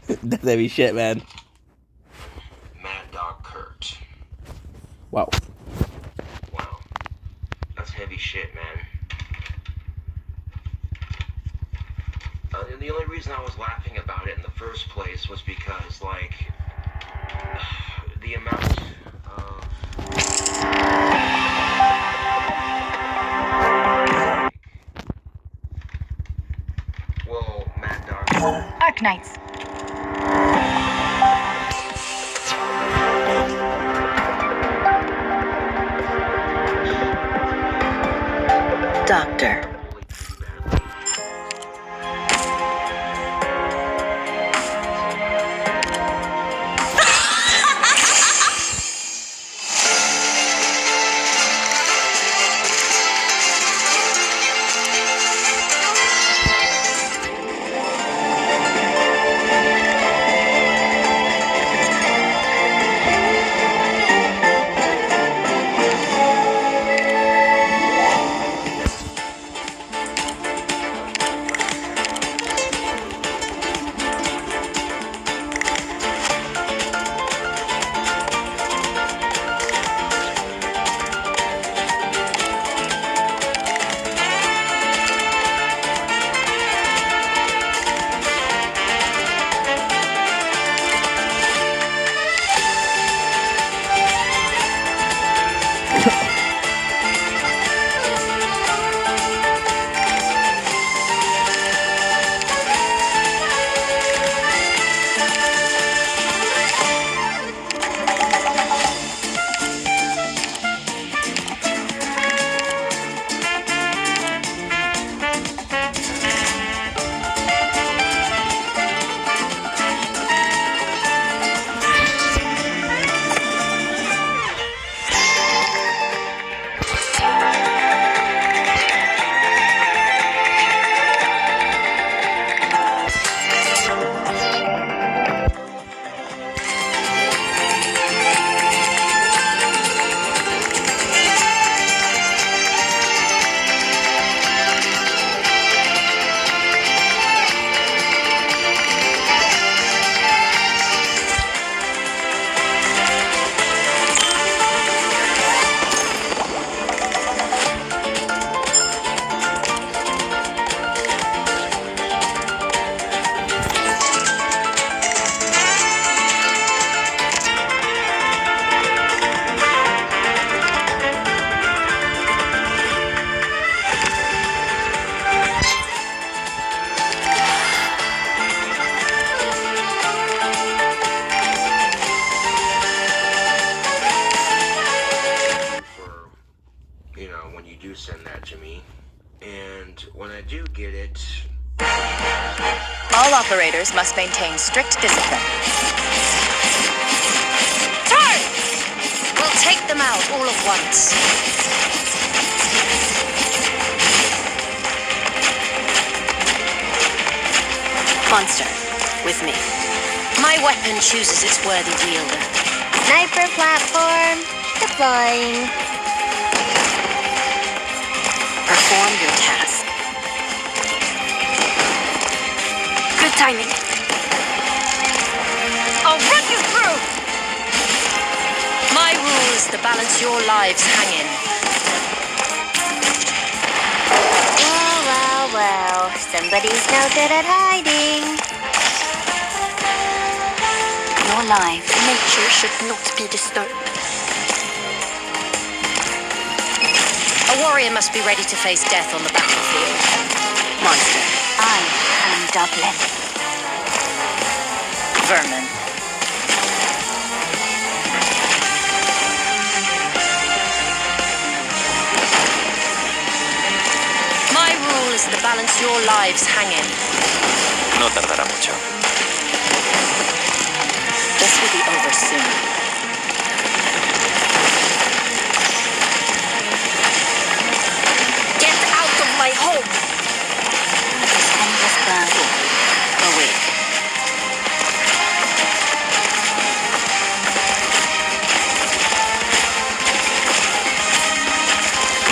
That's heavy shit, man. Mad Dog Kurt. Wow. Wow. That's heavy shit, man. And the only reason I was laughing about it in the first place was because, like, the amount of... Well, Mad Dog... Arknights. Doctor. When you do send that to me, and when I do get it... All operators must maintain strict discipline. Turn! We'll take them out all at once. Monster, with me. My weapon chooses its worthy wielder. Sniper platform deploying. Perform your task. Good timing. I'll run you through! My rule is to balance your lives hanging. Well, somebody's no good at hiding. Your life, nature should not be disturbed. A warrior must be ready to face death on the battlefield. Monster, I am Dublin. Vermin. My rule is to balance your lives hanging. No tardará mucho. This will be over soon. My home. This endless burn. Awake.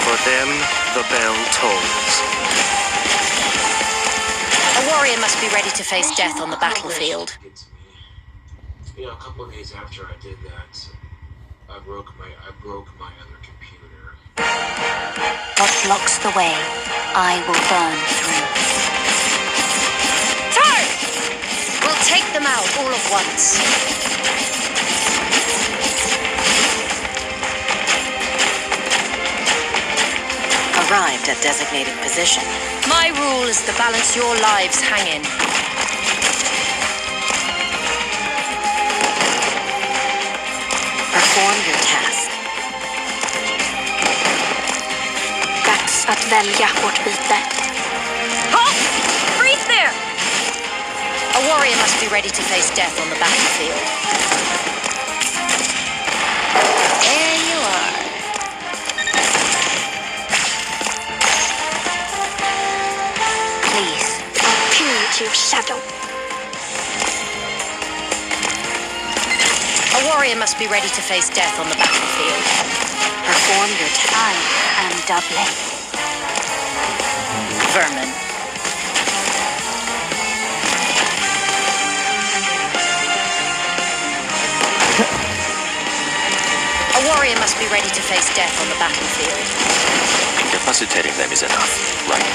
For them, the bell tolls. A warrior must be ready to face death on the battlefield. Get to me. You know, a couple of days after I did that, I broke my other computer. What blocks the way, I will burn through. Time! We'll take them out all at once. Arrived at designated position. My rule is to balance your lives hang in. Perform your task. Dags att välja vårt byte. Halt! Freeze there! A warrior must be ready to face death on the battlefield. There you are. Please. I'll pin you to your shadow. A warrior must be ready to face death on the battlefield. Perform your task. I am doubling. Vermin. A warrior must be ready to face death on the battlefield. Incapacitating them is enough, right?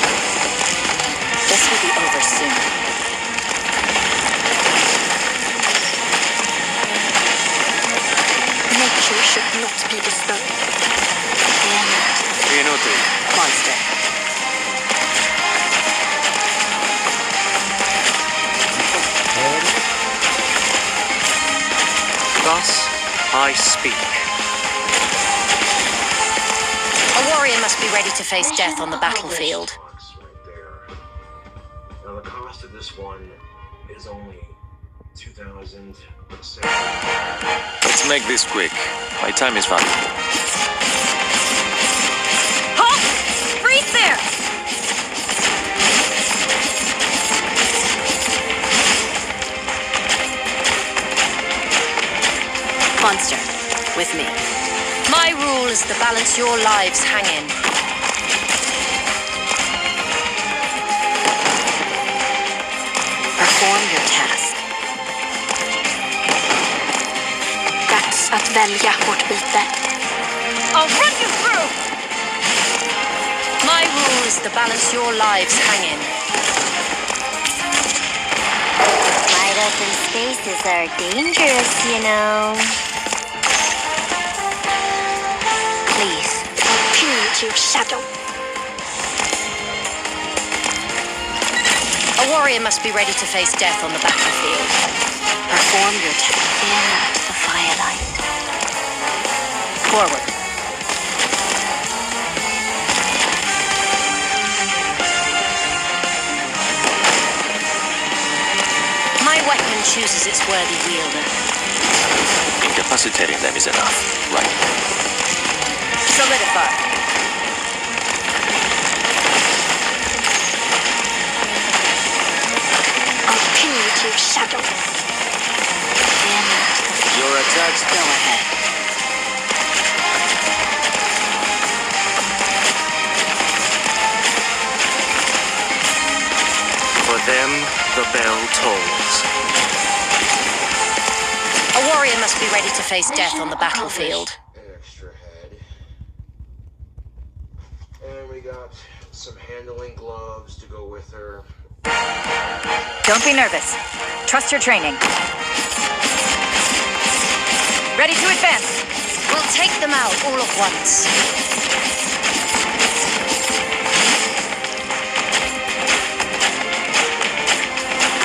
This will be over soon. Nature should not be disturbed. Inútil. Monster. Thus I speak. A warrior must be ready to face death on the battlefield. Box right there. Now the cost of this one is only 2,000. Let's make this quick. My time is valuable. Halt! Freeze there! Monster. With me. My rule is to balance your lives hang in. Perform your task. Dags att välja vårt byte. I'll run you through! My rule is to balance your lives hang in. Wide open spaces are dangerous, you know. Please. I'll pin you to your shadow. A warrior must be ready to face death on the battlefield. Perform your task. In the firelight. Forward. My weapon chooses its worthy wielder. Incapacitating them is enough, right? Solidify. I'll pin you to your shadow. Your attacks Go ahead. For them, the bell tolls. A warrior must be ready to face death on the battlefield. An extra head. And we got some handling gloves to go with her. Don't be nervous. Trust your training. Ready to advance. We'll take them out all at once.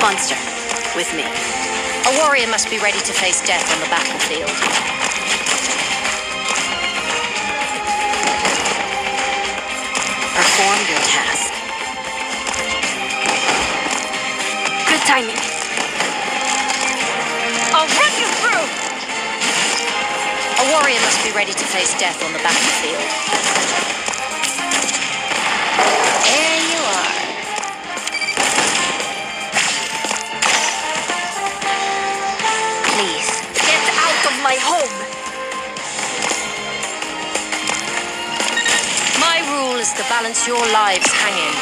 Monster. With me. A warrior must be ready to face death on the battlefield. Perform your task. Good timing. I'll run you through! A warrior must be ready to face death on the battlefield. There you are. Please. Get out of my home. My rule is to balance your lives hang in.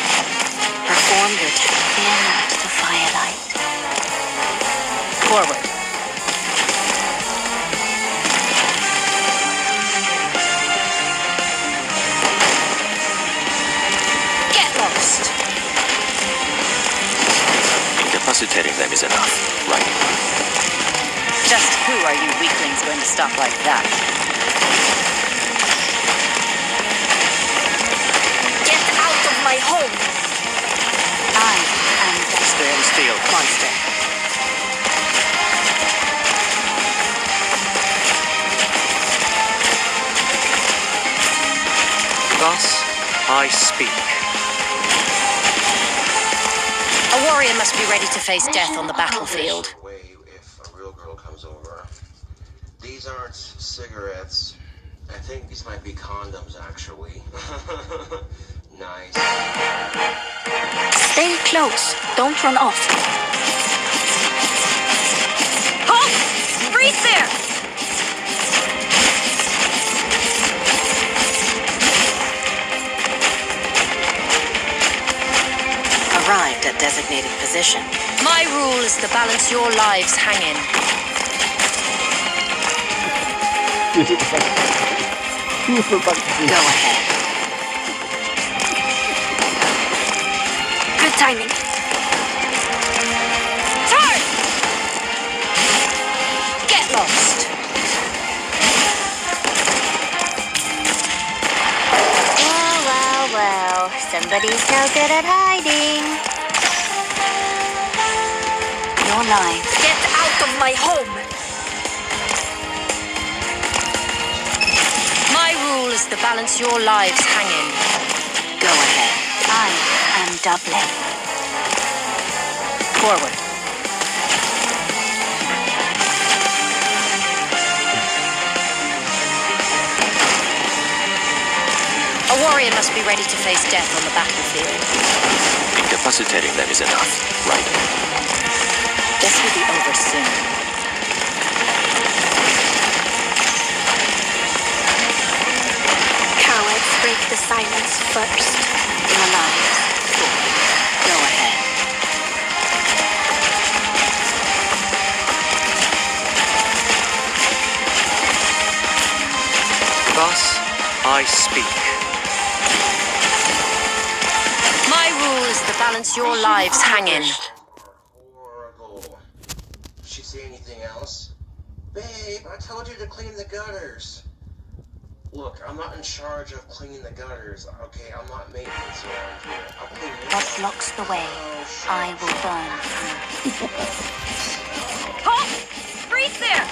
Perform your task. In the firelight. twilight. Forward. Get lost. Incapacitating them is enough. Right. Just who are you weaklings going to stop like that? Get out of my home! I am the Stand still. Monster. Thus I speak. A warrior must be ready to face death on the battlefield. Way if a real girl comes over. These aren't cigarettes. I think these might be condoms, actually. Nice. Stay close. Don't run off. Halt! Freeze there! Arrived at designated position. My rule is to balance your lives hanging. Go ahead. Good timing. Turn! Get lost. Well. Somebody's no good at hiding. Your life. Get out of my home! My rule is to balance your lives hanging. Go ahead. I am Dublin. Forward. A warrior must be ready to face death on the battlefield. Incapacitating them is enough. Right. This will be over soon. Cowards break the silence first. Your lives. Go ahead. Thus I speak. My rule is to balance your lives hanging. Horrible. She say anything else? Babe, I told you to clean the gutters. Look, I'm not in charge of cleaning the gutters, okay? I'm not maintenance around here. I'll clean it. What blocks the way, I will burn through. Halt! Freeze there!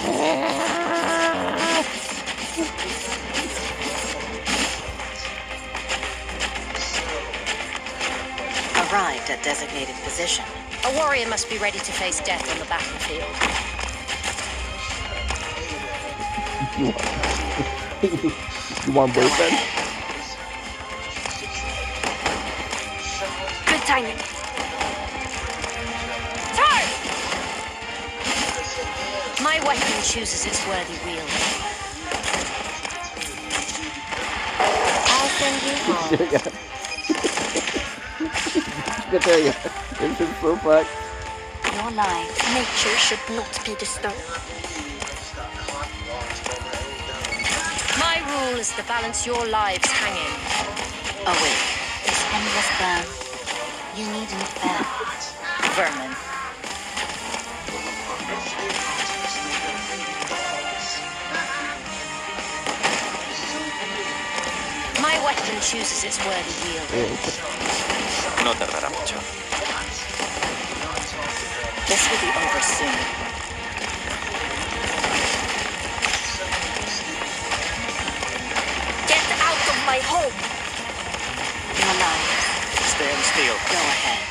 Arrived at designated position. A warrior must be ready to face death on the battlefield. You want boyfriend? Good timing. Turn! My weapon chooses its worthy wield. I'll send you home. Good tell you. This is so fucked. Your life, nature should not be disturbed. My rule is to balance your lives hanging. Awake. This endless burn. You needn't bear. Vermin. My weapon chooses its worthy wield. No tardará mucho. This will be over soon. Get out of my home! Your lives. Stand still. Go ahead.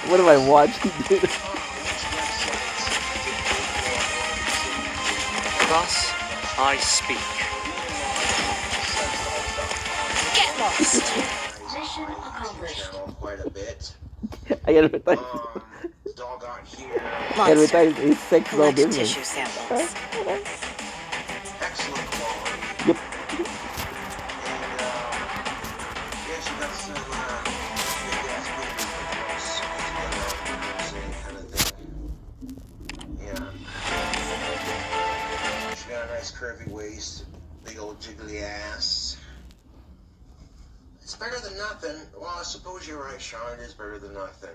What am I watching, dude? Thus I speak. Get lost! Mission accomplished. Quite a bit. I advertise. Dog got here. Monster. Advertise is sex no Collect business. tissue samples. Excellent quality. Yep. And, yeah, she got some, big ass booty. curvy waist, big old jiggly ass. It's better than nothing. Well, I suppose you're right, Sean. It is better than nothing.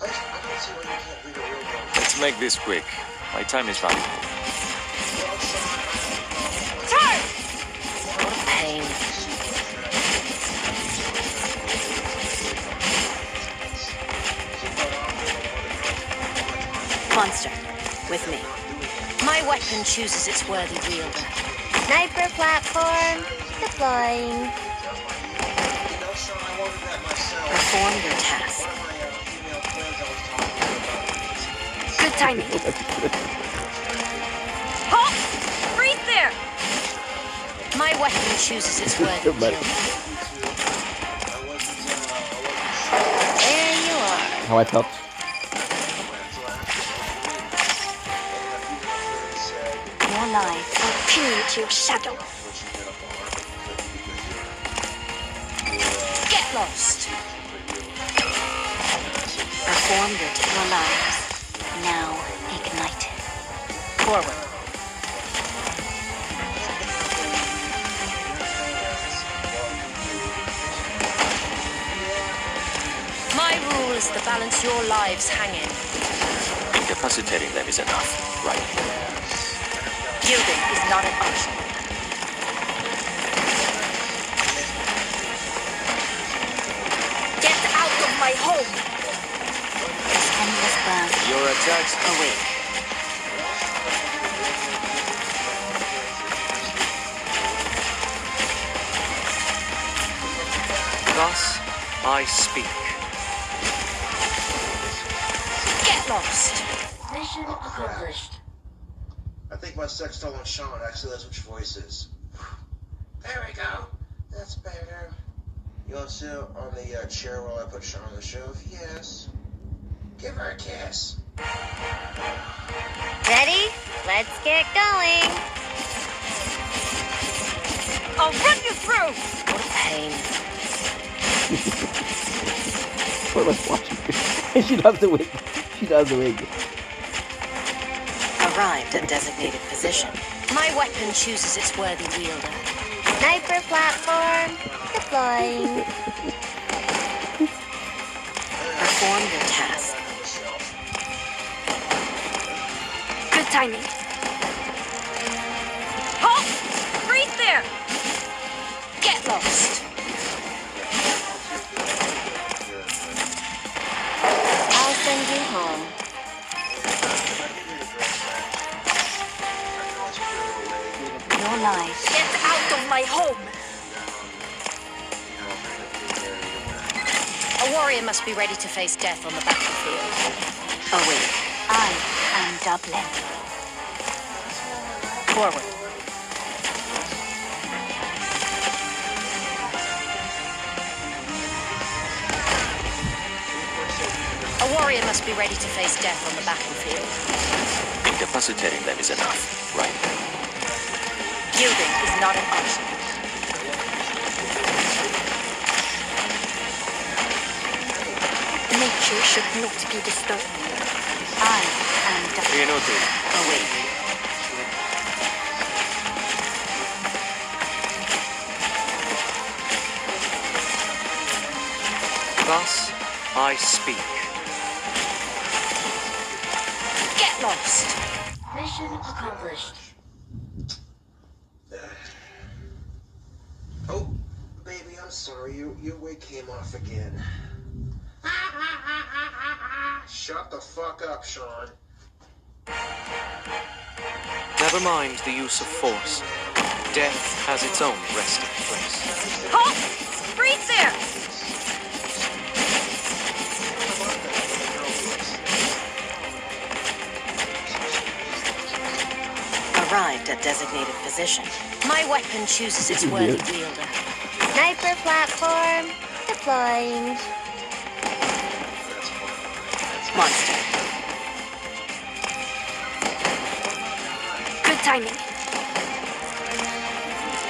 I don't see why you can't be the real girl. Let's make this quick. My time is valuable. Well, Sean, What a pain. Monster, with me. My weapon chooses its worthy wielder. Sniper platform deploying. you know, Sean, I wanted that myself. Perform your task. One of my female friends I was talking about. Good timing. Halt! Freeze there! My weapon chooses its worthy But- wielder. There you are. How I felt. Your life will pin you to your shadow. Get lost! Perform your task. Your lives now ignited. Forward. My rule is to balance your lives hanging. Incapacitating them is enough. Right. Yielding is not an option. Get out of my home! This endless burn. Your attacks Awake. Thus I speak. Get lost! Mission accomplished. I think my sex doll on Sean actually knows which voice is. There we go. That's better. You want to sit on the chair while I put Sean on the shelf? Yes. Give her a kiss. Ready? Let's get going. I'll run you through! What a pain. What am I watching? She does the wig. She does the wig. Arrived at designated position. My weapon chooses its worthy wielder. Sniper platform deploying. Perform your task. Good timing. Halt! Freeze there! Get lost! I'll send you home. Your life. Get out of my home! A warrior must be ready to face death on the battlefield. Awake. I am Dublin. Forward. A warrior must be ready to face death on the battlefield. incapacitating them is enough. Right. Yielding is not an option. Nature should not be disturbed. I am Dublin. Inútil. Awake. Thus I speak. Get lost! Mission accomplished. Oh, baby, I'm sorry. Your wig came off again. Shut the fuck up, Sean. Never mind the use of force. Death has its own resting place. Halt! Freeze there! Arrived at designated position. My weapon chooses its worthy wielder. Sniper platform deploying. Monster. Good timing.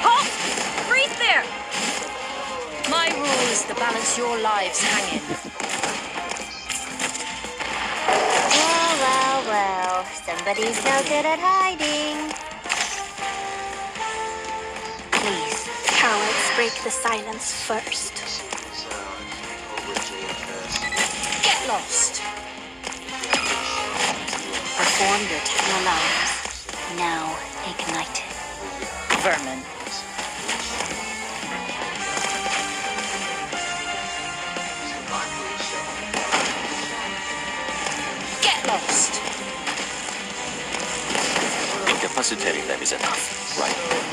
Halt! Freeze there! My rule is to balance your lives hanging. Well, well, well. Somebody's no good at hiding. break the silence first. She's over JFS. Get lost. Perform your Your lives now ignited. Vermin. Get lost. Incapacitating them is enough, right?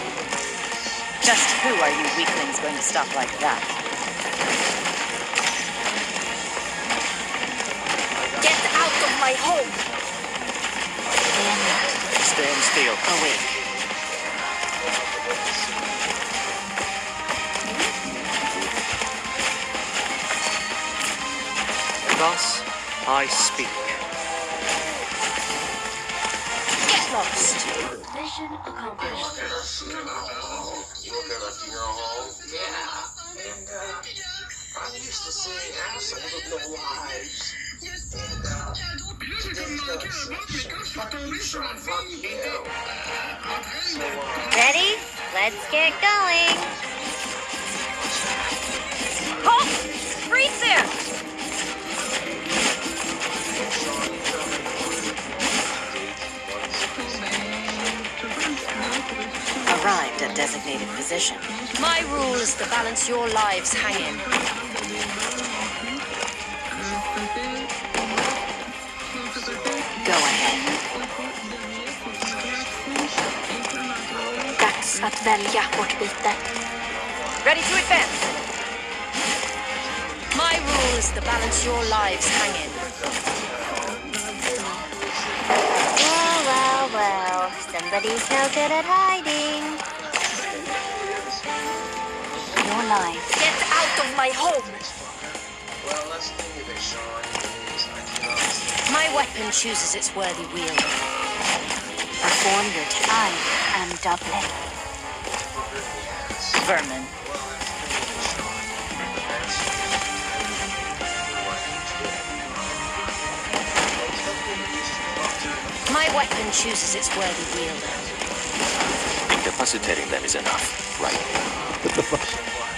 Just who are you weaklings going to stop like that? Get out of my home. Stand still. awake. Thus I speak. Get lost. Mission accomplished. You look at a funeral home? Yeah. And, I'm used to seeing assholes with no lives. And, today's no exception. Fuck you, Sean. Fuck you. So, Ready? Let's get going. Halt! Freeze there. Arrived at designated position. My rule is to balance your lives hanging. Go ahead. Dags att välja vårt byte. Ready to advance. My rule is to balance your lives hanging. Well, well, well. Somebody's no good at hiding. Your life. Get out of my home. well, let's think of it, Sean. Is I cannot stand My weapon chooses its worthy wielder. Perform your I am Dublin. Vermin. My weapon chooses its worthy wielder. Incapacitating them is enough, right?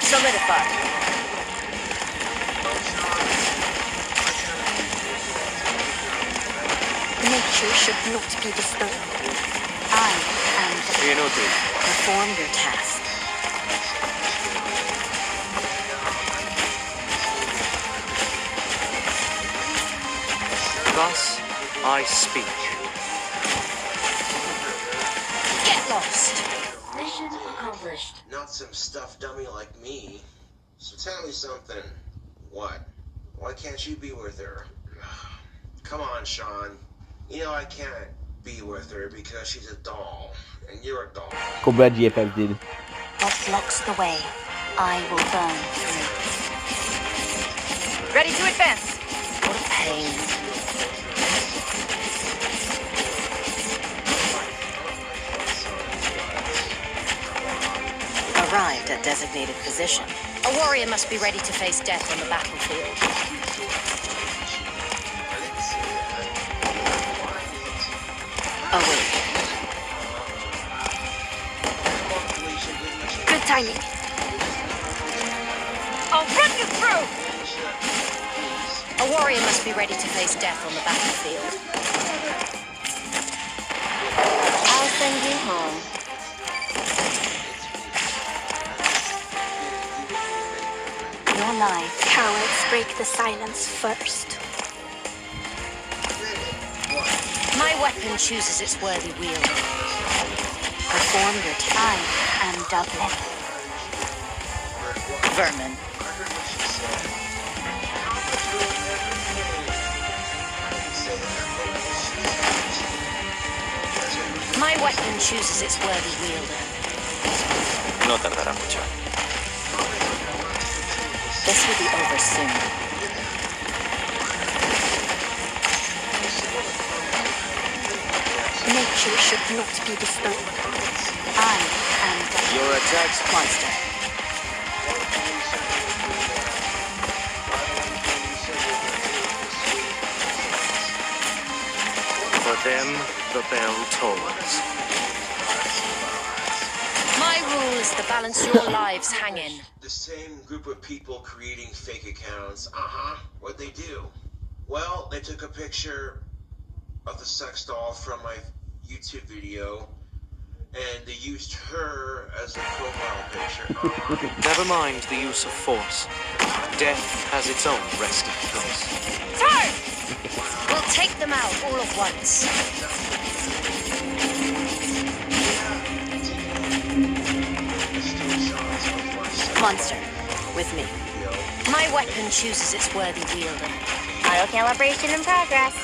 Solidify. Nature should not be disturbed. I am Dublin. Inútil. perform your task. Thus I speak. Get lost. Mission accomplished. not some stuffed dummy like me. So tell me something. What? Why can't you be with her? Come on, Sean. You know I can't be with her because she's a doll. And you're a doll. Cobra GFF did. What blocks the way, I will burn through. Ready to advance. What a pain. Arrived at designated position. A warrior must be ready to face death on the battlefield. Awake. Good timing. I'll run you through! A warrior must be ready to face death on the battlefield. I'll send you home. Your life. Cowards break the silence first. My weapon chooses its worthy wielder. Perform your I am Dublin. Vermin. My weapon chooses its worthy wielder. No tardará mucho. This will be over soon. Nature should not be disturbed. I am Dublin. Your attacks, Monster. For them, the bell tolls. My My rule is to balance your lives hanging. The same group of people creating fake accounts. What'd they do? Well, they took a picture of the sex doll from my YouTube video, and they used her as a profile picture. Never mind the use of force. Death has its own resting place. Turn! We'll take them out all at once. Monster, with me. My weapon chooses its worthy wielder. Auto calibration in progress.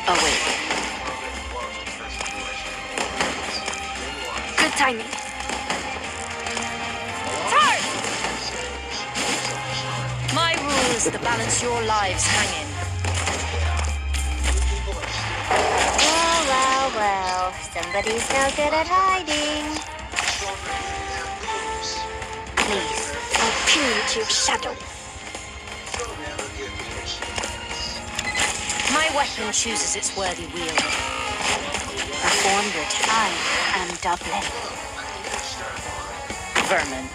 Awake. Good timing. Turn! My rule is to balance your lives hanging. Well. Somebody's no good at hiding. Please, continue to your shadow. My weapon chooses its worthy wielder. Perform your I am Dublin. Vermin.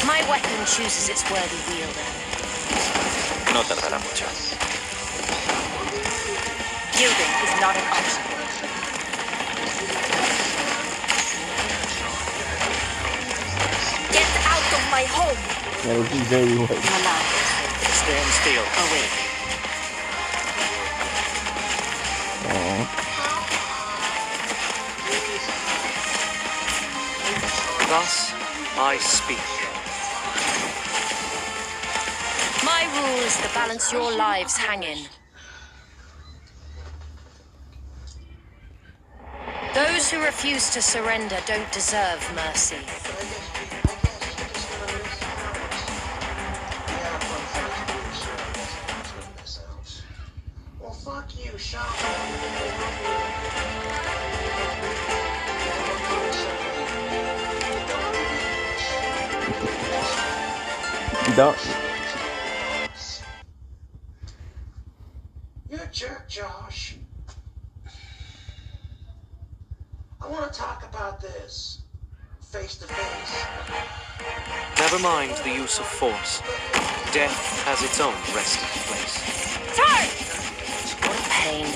My weapon chooses its worthy wielder. No tardará mucho. Yielding is not an option. Get out of my home! That would be very well. alive. Stand still. Awake. Thus I speak. My rule is to balance your lives hanging. Those who refuse to surrender don't deserve mercy. Well, fuck you, Sean. Don't. You're a jerk, Josh. I want to talk about this face to face. Never mind the use of force. Death has its own resting place. Turn! What a pain.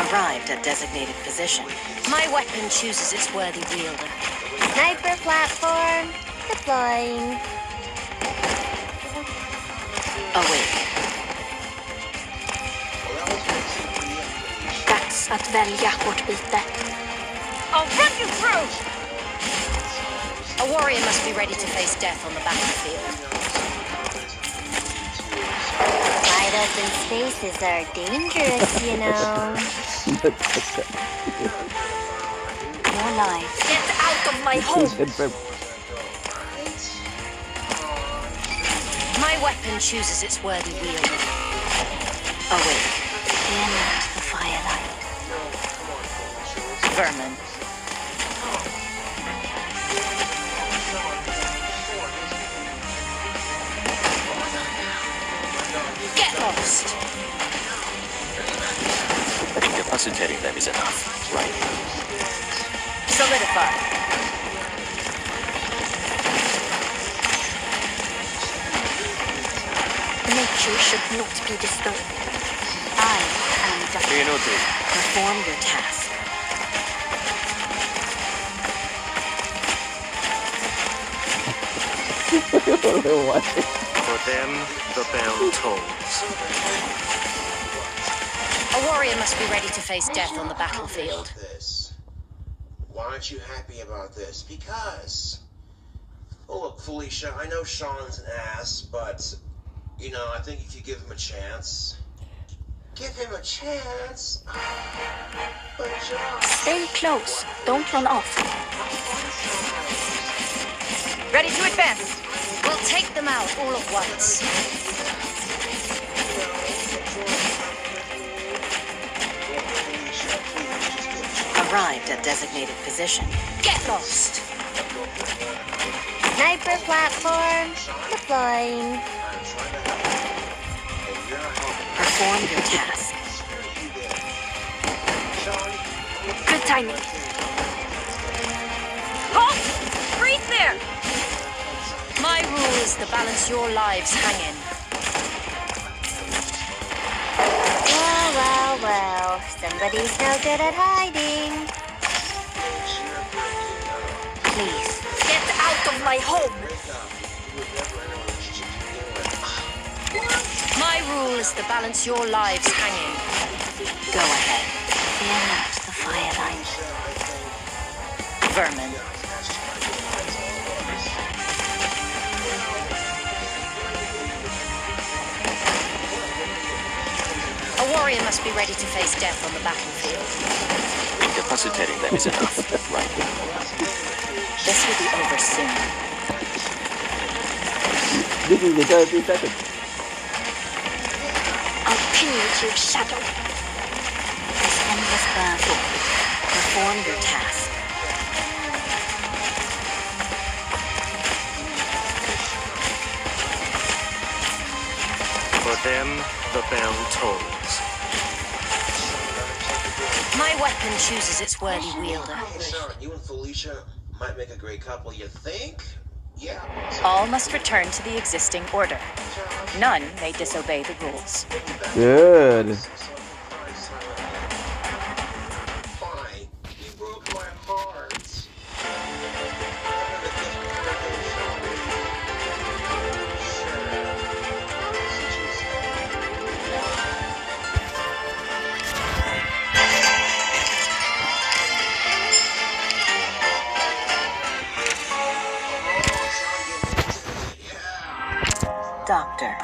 Arrived at designated position. My weapon chooses its worthy wielder. Sniper platform deploying. Awake. Dags att välja vårt byte. I'll run you through! A warrior must be ready to face death on the battlefield. Wide open spaces are dangerous, you know. Your life. Get out of my home! My weapon chooses its worthy wielder. Awake. In the firelight. Vermin. Get lost! Incapacitating them is enough, right? Solidify. Nature should not be disturbed. I am Dublin. Inútil. Perform your task. For them, the bell tolls. A warrior must be ready to face death on the battlefield. Why aren't you happy about this? Because, oh look, Felicia, I know Sean's an ass, but, you know, I think if you give him a chance, But Josh, Stay close. Don't run off. Ready to advance. We'll take them out all at once. Felicia, please, just give designated position. Get lost. Sniper platform deploying. Perform your task. Good timing. Halt! Freeze there! My rule is to balance your lives hanging. Well. Somebody's no good at hiding. Please, get out of my home! My rule is to balance your lives hanging. Go ahead. Fear not the firelight. Vermin. A warrior must be ready to face death on the battlefield. Incapacitating them is enough, right? This will be over soon. This is the 33 seconds. I'll pin you to your shadow. This endless battle. Perform your task. For them, the bell tolls. My weapon chooses its worthy wielder. Sean, you and Felicia might make a great couple, you think? Yeah. All must return to the existing order. None may disobey the rules. Good. Fine. You broke my heart. Doctor.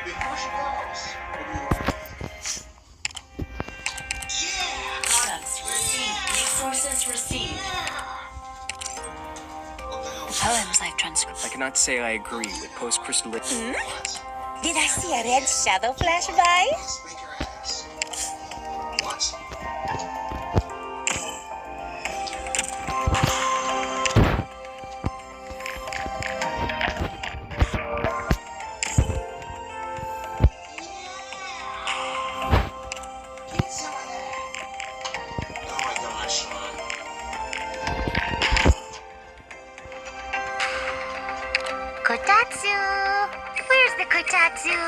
Before she goes, Products received. Resources received. Poems I've transcribed. I cannot say I agree with post-crystallization. Did I see a red shadow flash by? Oh my gosh, Sean. Kotatsu! Where's the kotatsu?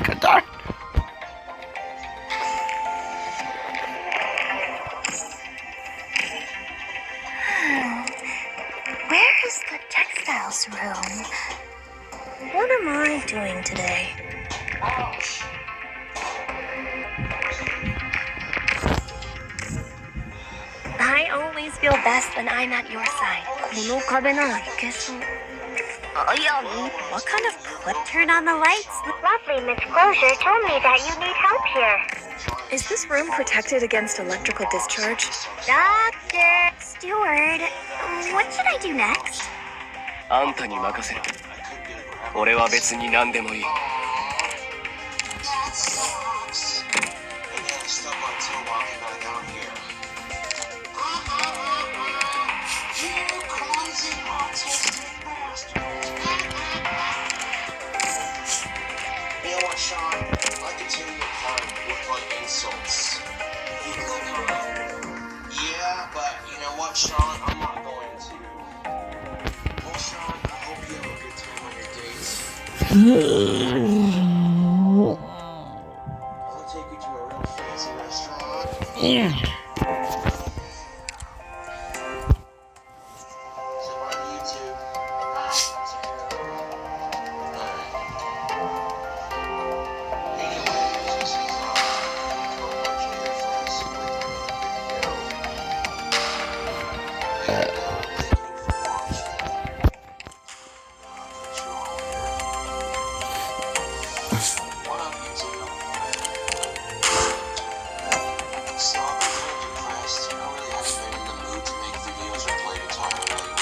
Qatar. Where is the textiles room? What am I doing today? I always feel best when I'm at your side. What kind of turn on the lights? Lovely Miss Closure told me that you need help here. Is this room protected against electrical discharge? Doctor, steward, what should I do next? あんたに任せる。俺は別に何でもいい。That sucks. I gotta stop my toe walking back out here. You clumsy autistic bastard. You know what, Sean? I continue to part with my insults. Yeah, but you know what, Sean? I'm not going to. Well, Sean, I hope you have a good time on your dates. I'll take you to a real fancy restaurant. Say bye to you too. Anyways, this is Coach Earphones with another video. And thank you for watching. So I've been kind of depressed. I really haven't been in the mood to make videos or play guitar lately.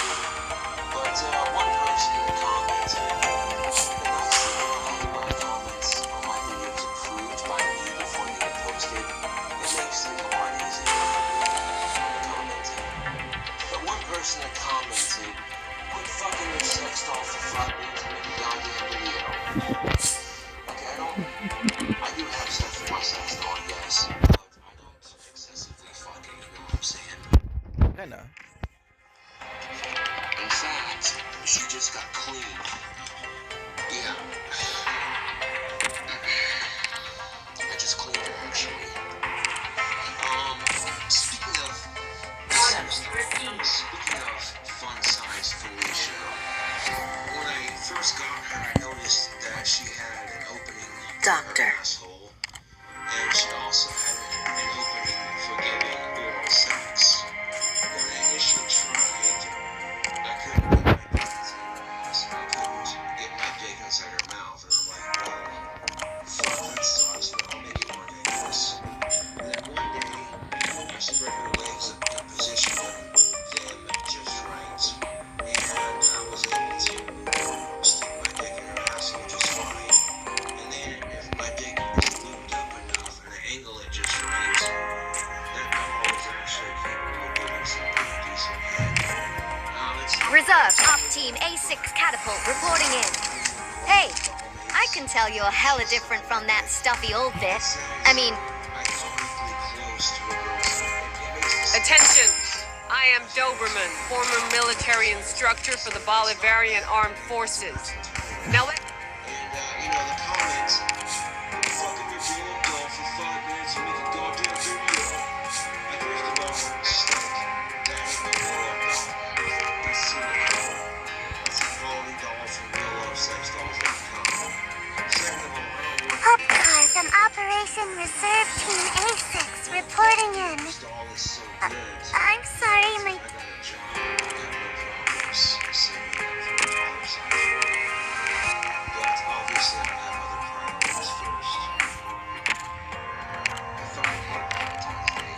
But one person commented, the nice thing about having my comments on my videos approved by me before they get posted, it makes things a lot easier commenting. But one person had commented, quit fucking your sex doll for 5 minutes and make a goddamn video. Okay, I do have sex with my sex doll, yes, but I don't excessively fucking, you know what I'm saying? I know. In fact, she just got cleaned. Yeah. I just cleaned her, actually. Speaking of fun-sized Felicia, when I first got her, I noticed that she had an opening Doctor. in her asshole, and she also had an opening for giving oral sex. When I initially tried, I couldn't get my dick inside her ass, and I couldn't get my dick inside her mouth, and I'm like, well, fuck, that sucks, but I'll make it more dangerous. And then one day, I spread her legs and positioned them just right, and I was able to stick my dick in her asshole just fine. And then, if my dick is lubed up enough and I angle it just right, that doll is actually capable of giving some pretty decent head. Reserve Op Team A6 Catapult reporting in. Hey, I can tell you're hella different from that stuffy old bit. I mean, Attention! I am Doberman, former military instructor for the Bolivarian Armed Forces. Now let... And, the comments, fucking your damn doll for 5 minutes and make a goddamn video. Like, first of all, stick. That ain't no blow-up doll. That's a quality doll from reallovesexdolls.com. Second of all, I don't work... Popcar from Operation Reserve Team A6 reporting in. This doll is so good. I'm sorry, my... I got a job. I got no problems saving up for a dollar sign. But obviously I have other priorities first. I thought I'd hit Valentine's Day.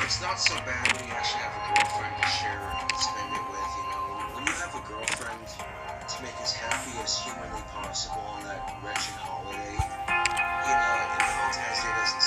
It's not so bad when you actually have a girlfriend to share and spend it with, you know. When you have a girlfriend to make as happy as humanly possible on that wretched holiday, and Valentine's Day doesn't